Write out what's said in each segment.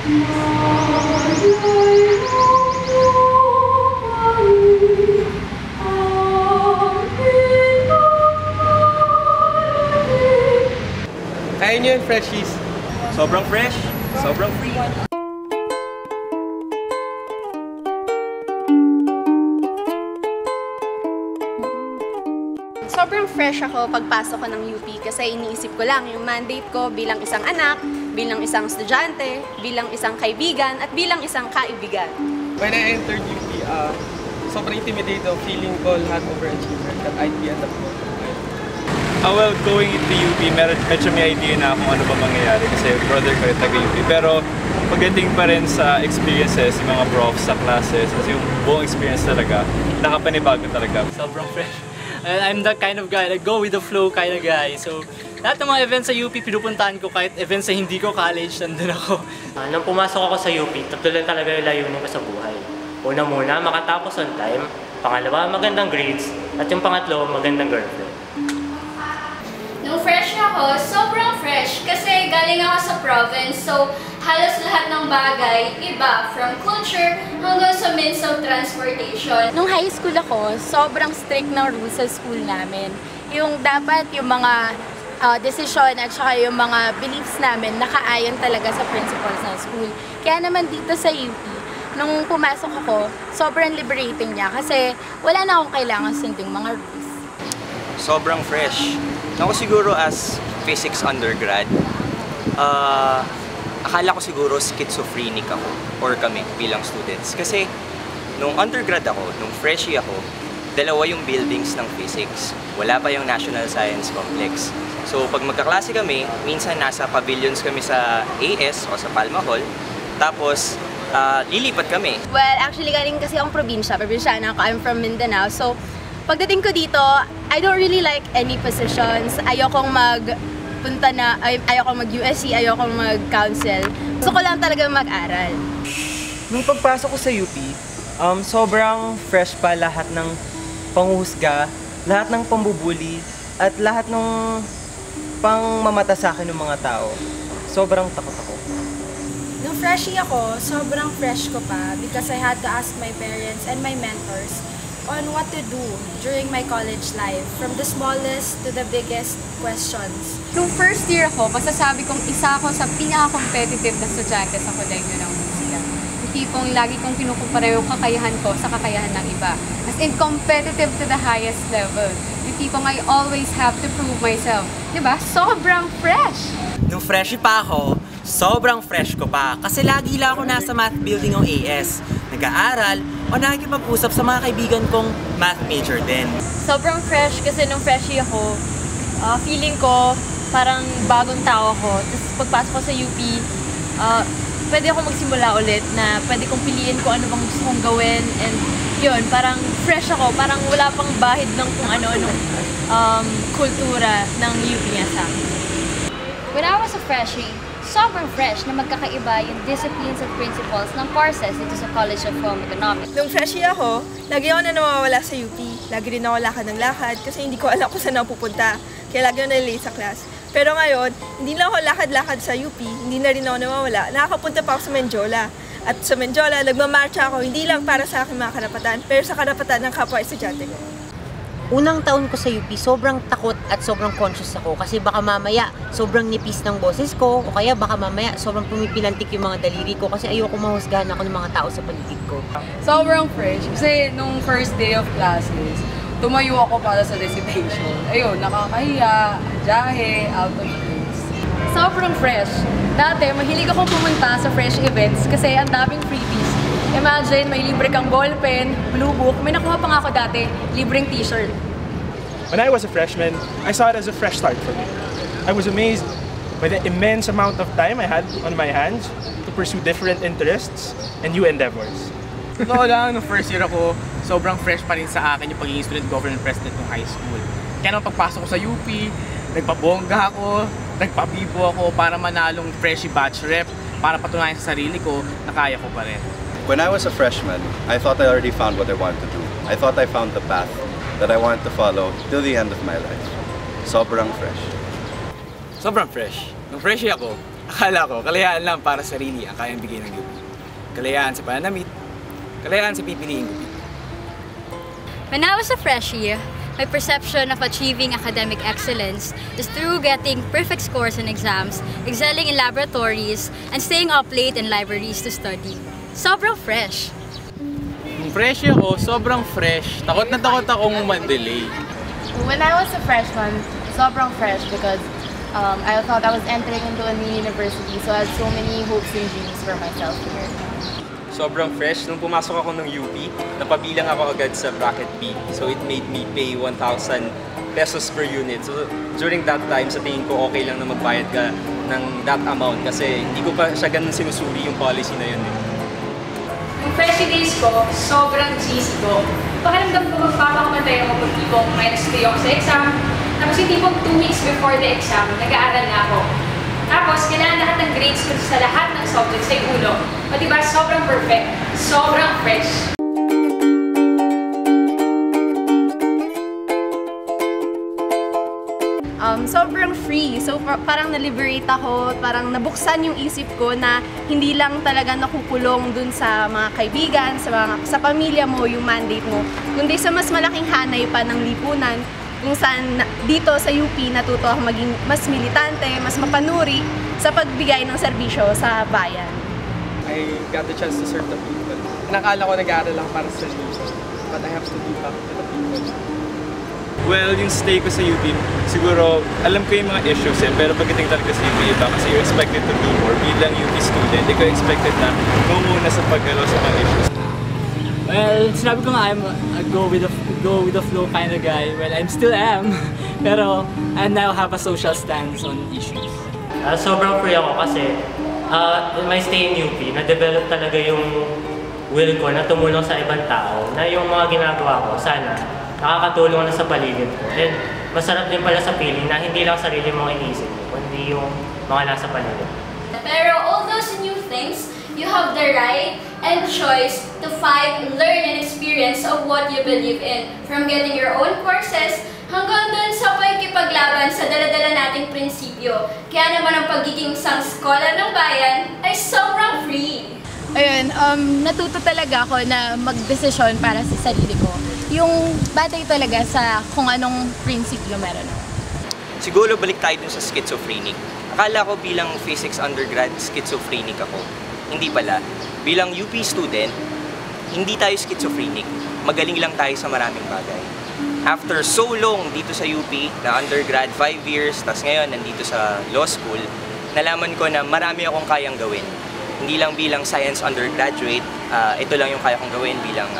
Kaya nyo yun, freshies. Sobrang fresh, sobrang free. Sobrang fresh ako pagpasok ko ng UP kasi iniisip ko lang yung mandate ko bilang isang anak, bilang isang estudyante, bilang isang kaibigan, at bilang isang kaibigan. When I entered UP, sobrang intimidated feeling ko lahat overachiever that I'd be at the point. Well, going into UP, medyo may idea na kung ano ba mangyayari kasi brother ko yung taga-UP. Pero pagdating pa rin sa experiences, yung mga profs sa classes, kasi yung buong experience talaga, nakapanibago talaga. Sobrang fresh. And I'm the kind of guy, like go with the flow kind of guy. So, lahat ng mga events sa UP, pinupuntahan ko. Kahit events na hindi ko college, nandun ako. Nung pumasok ako sa UP, tatlo lang talaga yung layunin ko sa buhay. Una-muna, makatapos on time. Pangalawa, magandang grades. At yung pangatlo, magandang girlfriend. Nung fresh ako, sobrang fresh kasi galing ako sa province, so halos lahat ng bagay, iba, from culture hanggang sa means of transportation. Nung high school ako, sobrang strict na rules sa school namin. Yung dapat yung mga desisyon at saka yung mga beliefs namin nakaayon talaga sa principles ng school. Kaya naman dito sa UP, nung pumasok ako, sobrang liberating niya kasi wala na akong kailangan sunding mga rules. Sobrang fresh. Ako siguro as physics undergrad, akala ko siguro schizophrenic ako or kami bilang students. Kasi nung undergrad ako, nung freshie ako, dalawa yung buildings ng physics. Wala pa yung National Science Complex. So pag magkaklase kami, minsan nasa pavilions kami sa AS o sa Palma Hall. Tapos lilipat kami. Well, actually galing kasi akong probinsyana ako. I'm from Mindanao. So pagdating ko dito, I don't really like any positions. Ayokong ayokong mag-USC, ayokong mag-council. Gusto ko lang talaga mag-aral. Nung pagpasok ko sa UP, sobrang fresh pa lahat ng panghuhusga, lahat ng pambubuli, at lahat ng pangmamata sa akin ng mga tao. Sobrang takot ako. Nung freshie ako, sobrang fresh ko pa because I had to ask my parents and my mentors on what to do during my college life, from the smallest to the biggest questions. Nung first year ako, masasabi kong isa ako sa pinaka-competitive na estudyante sa Kolegyo ng Musika. Yung tipong lagi kong kinukumpara yung kakayahan ko sa kakayahan ng iba. As in, competitive to the highest level. Yung tipong I always have to prove myself. Diba? Sobrang fresh! Nung freshie pa ako, sobrang fresh ko pa kasi lagi lang ako nasa math building ng AS. Nag-aaral o nakikipag-usap sa mga kaibigan kong math major din. Sobrang fresh kasi nung freshie ako, feeling ko parang bagong tao ako. Tapos pagpasok ko sa UP, pwede ako magsimula ulit na pwede kong piliin kung ano bang gusto kong gawin. And yun, parang fresh ako. Parang wala pang bahid ng kung ano-anong kultura ng UP nga sa akin. When I was a freshie, sobrang fresh na magkakaiba yung disciplines at principles ng courses dito sa College of Home Economics. Nung freshie ako, lagi ako na nawawala sa UP. Lagi rin ako lakad ng lakad kasi hindi ko alam kung saan ako pupunta. Kaya lagi ako na-late sa class. Pero ngayon, hindi lang ako lakad-lakad sa UP, hindi na rin ako nawawala. Nakakapunta pa ako sa Menjola. At sa Menjola, nagmamarcha ako hindi lang para sa aking mga karapatan, pero sa karapatan ng kapwa estudyante ko. Unang taon ko sa UP, sobrang takot at sobrang conscious ako kasi baka mamaya sobrang nipis ng boses ko o kaya baka mamaya sobrang pumipilantik yung mga daliri ko kasi ayoko mahusgahan ako ng mga tao sa paligid ko. Sobrang fresh kasi nung first day of classes, tumayo ako para sa recitation. Ayun, nakakahiya, jahe, out of place. Sobrang fresh. Dati, mahilig akong pumunta sa fresh events kasi ang daming freebies. Imagine, may libre kang ballpen, blue book. May nakuha pa nga ako dati, libreng t-shirt. When I was a freshman, I saw it as a fresh start for me. I was amazed by the immense amount of time I had on my hands to pursue different interests and new endeavors. Totoo lang, nung first year ako, sobrang fresh pa rin sa akin yung pagiging student government president ng high school. Kaya nung pagpasok ko sa UP, nagpabongga ako, nagpabibo ako para manalong freshie batch rep, para patunayan sa sarili ko na kaya ko pa rin. When I was a freshman, I thought I already found what I wanted to do. I thought I found the path that I wanted to follow till the end of my life. Sobrang fresh. Sobrang fresh. Nung freshie ako, Akala ko, kalayaan lang para sa sarili ang kayang bigay ng UP. Kalayaan sa pananamit, kalayaan sa pipiliin ko. When I was a freshie, my perception of achieving academic excellence is through getting perfect scores in exams, excelling in laboratories, and staying up late in libraries to study. Sobrang fresh. Nung fresh ako, sobrang fresh. Takot na takot akong ma-delay. When I was a freshman, sobrang fresh because I thought I was entering into a new university, so I had so many hopes and dreams for myself here. Sobrang fresh. Nung pumasok ako ng UP, napabilang ako agad sa bracket B. So it made me pay 1,000 pesos per unit. So during that time, sa tingin ko okay lang na magbayad ka ng that amount kasi hindi ko pa siya ganun sinusuri yung policy na yun. Yung freshie days ko, sobrang cheesy ko. Pakiramdam ko magpapakamatay ako pag tipong -3 ako sa exam. Tapos yung tipong 2 weeks before the exam, nag-aaral na ako. Tapos, kailangan lahat ng grades ko sa lahat ng subjects ay ulo. O diba, sobrang perfect, sobrang fresh. Sobrang free. So parang na-liberate ako, parang nabuksan yung isip ko na hindi lang talaga nakukulong dun sa mga kaibigan, sa pamilya mo, yung mandate mo, kundi sa mas malaking hanay pa ng lipunan, kung saan dito sa UP natuto ako maging mas militante, mas mapanuri sa pagbigay ng serbisyo sa bayan. I got the chance to serve the people. Nakala ko nag-aaral lang para sa sarili ko, but I have to give back to the people. Well, yung stay ko sa UP, siguro alam ko yung mga issues pero pagdating talaga sa UP iba kasi you're expected to do more. Bilang UP student, ikaw expected na muna sa paggalaw sa mga issues. Well, sinabi ko nga I'm a go with the flow kind of guy. Well, I still am. Pero I now have a social stance on issues. Sobrang free ako kasi in my stay in UP, na-develop talaga yung will ko na tumulong sa ibang tao na yung mga ginagawa ko, sana nakakatulong na sa paligid ko. And masarap din pala sa feeling na hindi lang sarili mong iniisip mo, kundi yung mga nasa paligid. Pero all those new things, you have the right and choice to fight, learn, and experience of what you believe in. From getting your own courses, hanggang dun sa pagkipaglaban sa dala-dala nating prinsipyo. Kaya naman ang pagiging isang scholar ng bayan ay sobrang free. Ayun, natuto talaga ako na magdesisyon para sa sarili ko. Yung batay talaga sa kung anong prinsipyo meron ako. Siguro balik tayo dun sa schizophrenic. Akala ko bilang physics undergrad, schizophrenic ako. Hindi pala. Bilang UP student, hindi tayo schizophrenic. Magaling lang tayo sa maraming bagay. After so long dito sa UP, na undergrad 5 years, tas ngayon nandito sa law school, nalaman ko na marami akong kayang gawin. Hindi lang bilang science undergraduate, ito lang yung kaya kong gawin bilang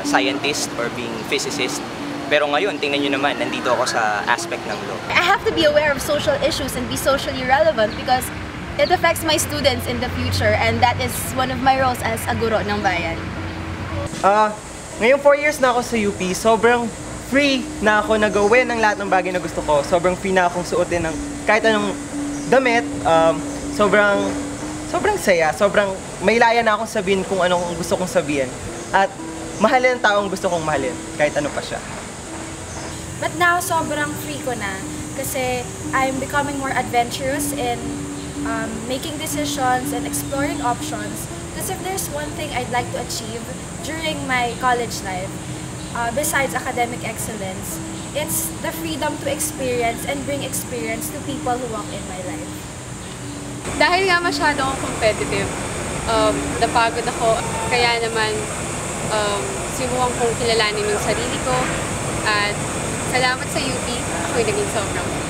scientist or being physicist. Pero ngayon, tingnan nyo naman, nandito ako sa aspect ng law. I have to be aware of social issues and be socially relevant because it affects my students in the future and that is one of my roles as a guro ng bayan. Ngayong 4 years na ako sa UP, sobrang free na ako na gawin ng lahat ng bagay na gusto ko. Sobrang free na akong suotin ng kahit anong damit. Sobrang saya, sobrang may laya na akong sabihin kung anong gusto kong sabihin. At mahalin ang taong gusto kong mahalin, kahit ano pa siya. But now, sobrang free ko na kasi I'm becoming more adventurous in making decisions and exploring options. Because if there's one thing I'd like to achieve during my college life, besides academic excellence, it's the freedom to experience and bring experience to people who walk in my life. Dahil nga masyado akong competitive, napagod ako, kaya naman sinubukan kong kilalanin yung sarili ko at salamat sa UP, ako'y naging sobrang free.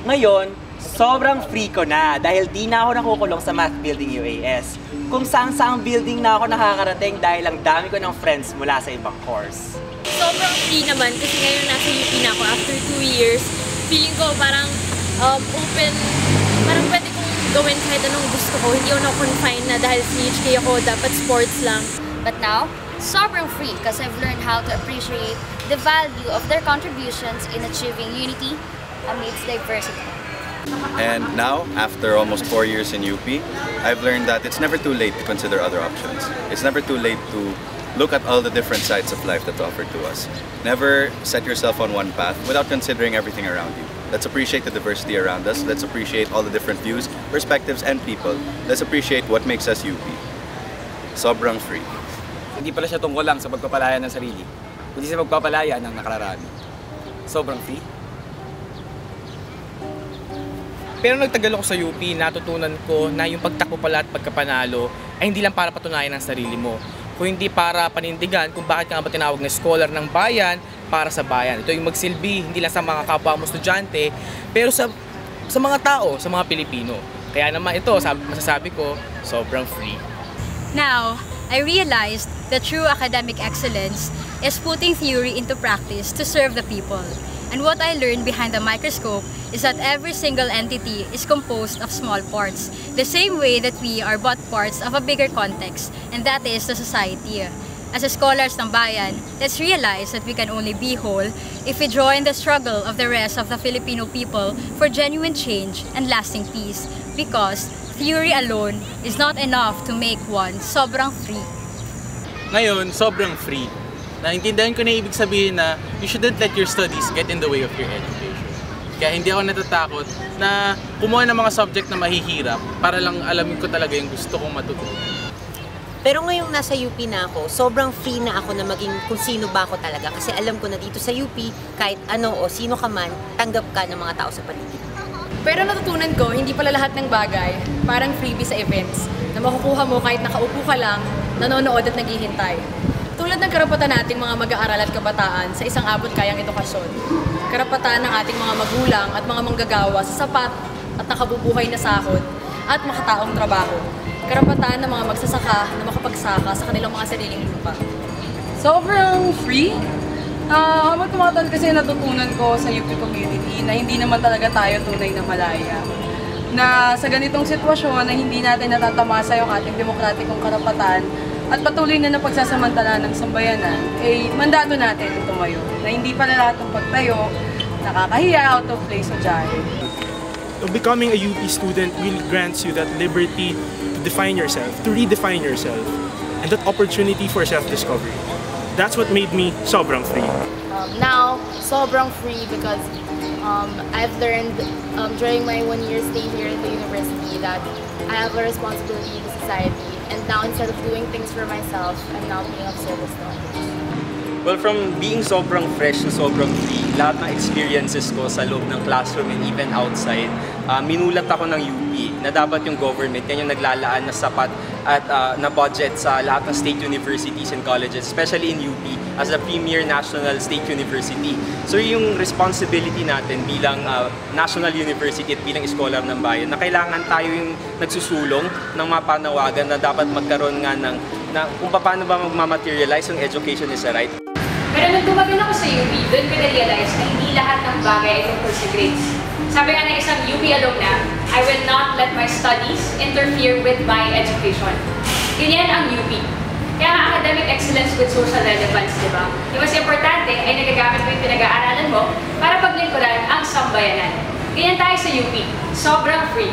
Ngayon, sobrang free ko na dahil di na ako nakukulong sa Math Building UAS. Kung saan-saang building na ako nakakarating dahil ang dami ko ng friends mula sa ibang course. Sobrang free naman kasi ngayon nasa UP na ako after 2 years. Feeling ko parang open, parang pwede kong gawin kahit anong gusto ko. Hindi ako na-confine na dahil CHK ako, dapat sports lang. But now, sobrang free because I've learned how to appreciate the value of their contributions in achieving unity amidst diversity. And now, after almost 4 years in UP, I've learned that it's never too late to consider other options. It's never too late to look at all the different sides of life that's offered to us. Never set yourself on one path without considering everything around you. Let's appreciate the diversity around us. Let's appreciate all the different views, perspectives, and people. Let's appreciate what makes us UP. Sobrang free. Hindi pala siya tungkol lang sa pagpapalaya ng sarili, kundi sa pagpapalaya ng nakararami. Sobrang free. Pero nagtagal ako sa UP, natutunan ko na yung pagtakbo pala at pagkapanalo ay hindi lang para patunayan ang sarili mo, kung hindi para panindigan kung bakit ka nga ba tinawag na scholar ng bayan para sa bayan. Ito yung magsilbi, hindi lang sa mga kapwa mo estudyante, pero sa mga tao, sa mga Pilipino. Kaya naman ito, masasabi ko, sobrang free. Now, I realized that true academic excellence is putting theory into practice to serve the people. And what I learned behind the microscope is that every single entity is composed of small parts, the same way that we are but parts of a bigger context, and that is the society. As a scholars ng bayan, let's realize that we can only be whole if we join the struggle of the rest of the Filipino people for genuine change and lasting peace, because theory alone is not enough to make one sobrang free. Ngayon, sobrang free. Naintindihan ko na ibig sabihin na you shouldn't let your studies get in the way of your education. Kaya hindi ako natatakot na kumuha ng mga subject na mahihirap para lang alamin ko talaga yung gusto kong matutunan. Pero ngayong nasa UP na ako, sobrang free na ako na maging kung sino ba ako talaga. Kasi alam ko na dito sa UP, kahit ano o sino ka man, tanggap ka ng mga tao sa paligid. Pero natutunan ko, hindi pala lahat ng bagay parang freebie sa events na makukuha mo kahit nakaupo ka lang, nanonood at naghihintay. Tulad ng karapatan nating mga mag-aaral at kabataan sa isang abot-kayang edukasyon. Karapatan ng ating mga magulang at mga manggagawa sa sapat at nakabubuhay na sahod at makataong trabaho. Karapatan ng mga magsasaka na makapagsaka sa kanilang mga sariling lupa. Sobrang free? Habang tumatagal kasi natutunan ko sa UP community na hindi naman talaga tayo tunay na malaya. Na sa ganitong sitwasyon na hindi natin natatamasa yung ating demokratikong karapatan at patuloy na napagsasamantala ng sambayanan, mandato natin tumayo. Na hindi pala lahat ng pagtayo, nakakahiya, out of place o dyan. Becoming a UP student really grants you that liberty to define yourself, to redefine yourself, and that opportunity for self-discovery. That's what made me sobrang free. Now, sobrang free because I've learned during my 1-year stay here in the university that I have a responsibility in society. And now, instead of doing things for myself, I'm now being of service to others. Well, from being sobrang fresh to sobrang free, lahat ng experiences ko sa loob ng classroom and even outside, minulat ako ng UP na dapat yung government yan yung naglalaan na sapat at na budget sa lahat ng state universities and colleges, especially in UP as a premier national state university. So yung responsibility natin bilang national university at bilang scholar ng bayan na kailangan tayo yung nagsusulong ng mapanawagan na dapat magkaroon nga ng kung paano ba magmamaterialize yung education is a right. Pero nung tumagal ako sa UP, doon ko na-realize na hindi lahat ng bagay ay tungkol sa grades. Sabi nga ng isang UP alumna, I will not let my studies interfere with my education. Ganyan ang UP. Kaya nga academic excellence with social relevance, di ba? Yung mas importante ay nagagamit mo yung pinag-aaralan mo para paglingkuran ang sambayanan. Ganyan tayo sa UP. Sobrang free.